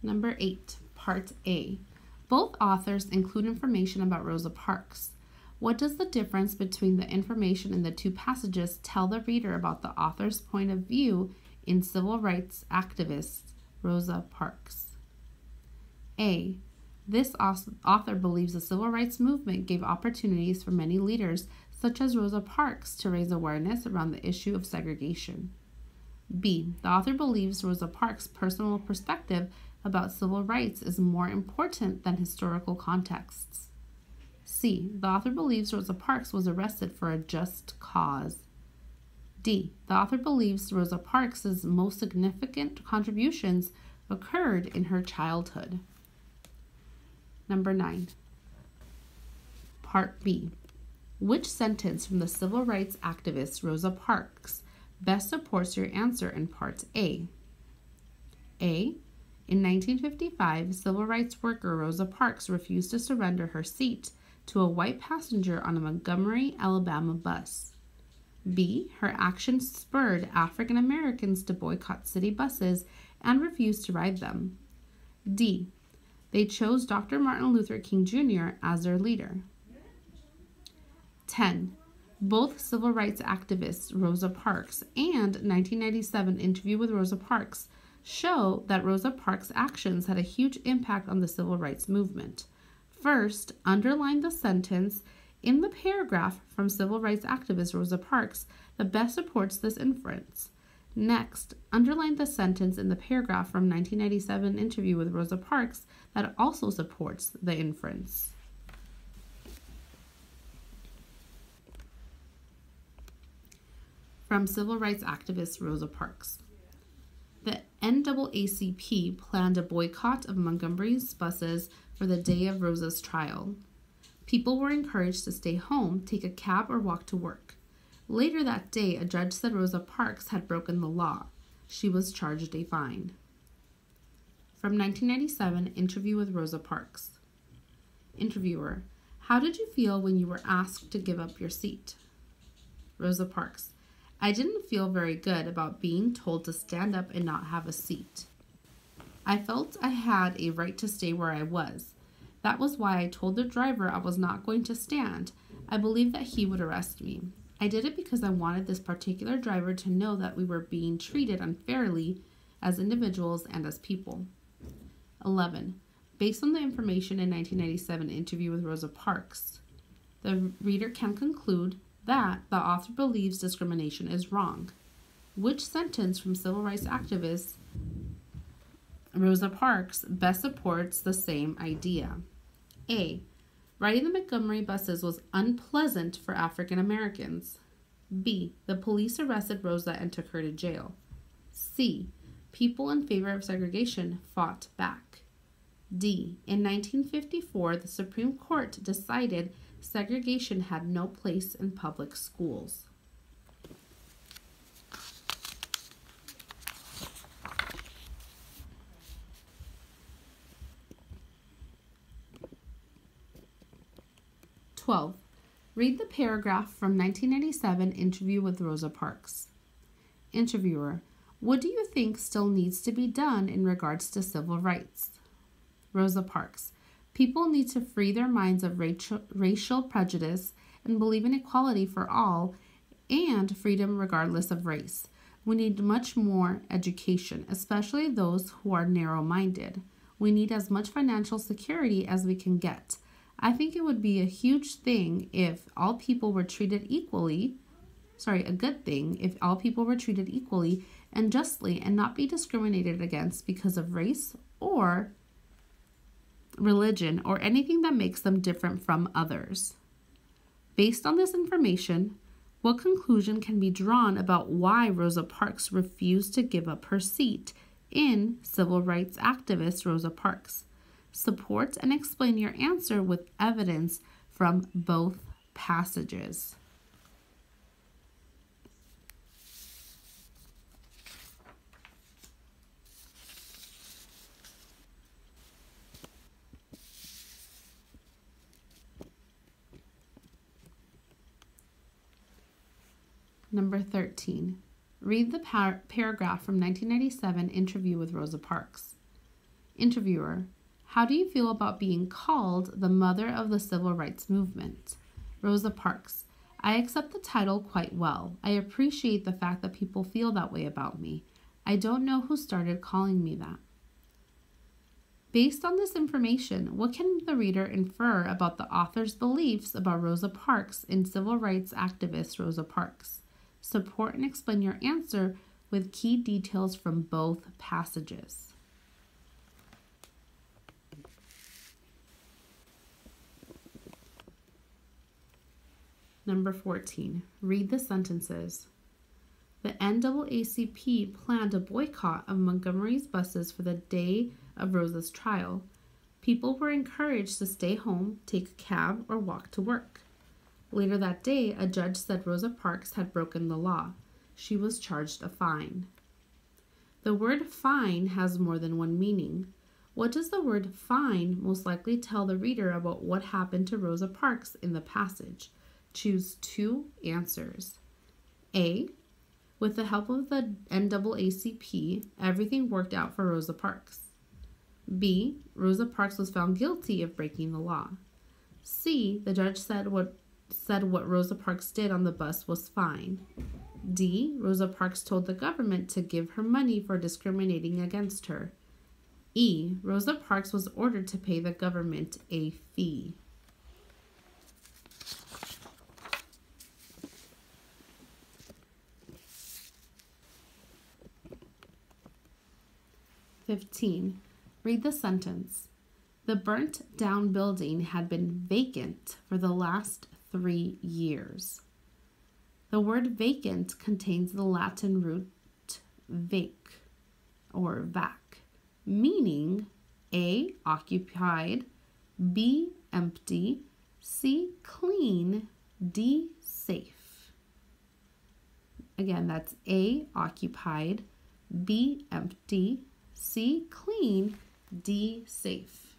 Number 8, Part A. Both authors include information about Rosa Parks. What does the difference between the information in the two passages tell the reader about the author's point of view in civil rights activist Rosa Parks? A. This author believes the civil rights movement gave opportunities for many leaders, such as Rosa Parks, to raise awareness around the issue of segregation. B. The author believes Rosa Parks' personal perspective about civil rights is more important than historical contexts. C. The author believes Rosa Parks was arrested for a just cause. D. The author believes Rosa Parks' most significant contributions occurred in her childhood. Number 9. Part B. Which sentence from the civil rights activist Rosa Parks best supports your answer in Part A? A. In 1955, civil rights worker Rosa Parks refused to surrender her seat to a white passenger on a Montgomery, Alabama bus. B. Her actions spurred African Americans to boycott city buses and refuse to ride them. D. They chose Dr. Martin Luther King Jr. as their leader. 10. Both civil rights activists Rosa Parks and 1997 Interview with Rosa Parks show that Rosa Parks' actions had a huge impact on the civil rights movement. First, underline the sentence in the paragraph from civil rights activist Rosa Parks that best supports this inference. Next, underline the sentence in the paragraph from 1997 Interview with Rosa Parks that also supports the inference. From civil rights activist Rosa Parks. The NAACP planned a boycott of Montgomery's buses for the day of Rosa's trial. People were encouraged to stay home, take a cab, or walk to work. Later that day, a judge said Rosa Parks had broken the law. She was charged a fine. From 1997 Interview with Rosa Parks. Interviewer: How did you feel when you were asked to give up your seat? Rosa Parks: I didn't feel very good about being told to stand up and not have a seat. I felt I had a right to stay where I was. That was why I told the driver I was not going to stand. I believed that he would arrest me. I did it because I wanted this particular driver to know that we were being treated unfairly as individuals and as people. 11. Based on the information in 1997 Interview with Rosa Parks, the reader can conclude that the author believes discrimination is wrong. Which sentence from civil rights activist Rosa Parks best supports the same idea? A. Riding the Montgomery buses was unpleasant for African Americans. B. The police arrested Rosa and took her to jail. C. People in favor of segregation fought back. D. In 1954, the Supreme Court decided segregation had no place in public schools. Read the paragraph from 1997 Interview with Rosa Parks. Interviewer: What do you think still needs to be done in regards to civil rights? Rosa Parks: People need to free their minds of racial prejudice and believe in equality for all and freedom regardless of race. We need much more education, especially those who are narrow-minded. We need as much financial security as we can get. I think it would be a huge thing if all people were treated equally, a good thing if all people were treated equally and justly and not be discriminated against because of race or religion or anything that makes them different from others. Based on this information, what conclusion can be drawn about why Rosa Parks refused to give up her seat in civil rights activist Rosa Parks? Support and explain your answer with evidence from both passages. Number 13. Read the paragraph from 1997 Interview with Rosa Parks. Interviewer: how do you feel about being called the mother of the civil rights movement? Rosa Parks: I accept the title quite well. I appreciate the fact that people feel that way about me. I don't know who started calling me that. Based on this information, what can the reader infer about the author's beliefs about Rosa Parks and civil rights activist Rosa Parks? Support and explain your answer with key details from both passages. Number 14. Read the sentences. The NAACP planned a boycott of Montgomery's buses for the day of Rosa's trial. People were encouraged to stay home, take a cab, or walk to work. Later that day, a judge said Rosa Parks had broken the law. She was charged a fine. The word fine has more than one meaning. What does the word fine most likely tell the reader about what happened to Rosa Parks in the passage? Choose two answers. A. With the help of the NAACP, everything worked out for Rosa Parks. B. Rosa Parks was found guilty of breaking the law. C. The judge said what Rosa Parks did on the bus was fine. D. Rosa Parks told the government to give her money for discriminating against her. E. Rosa Parks was ordered to pay the government a fee. Read the sentence. The burnt down building had been vacant for the last 3 years. The word vacant contains the Latin root vac or vac, meaning A. Occupied, B. Empty, C. Clean, D. Safe. Again, that's A. Occupied, B. Empty, C. Clean, D. Safe.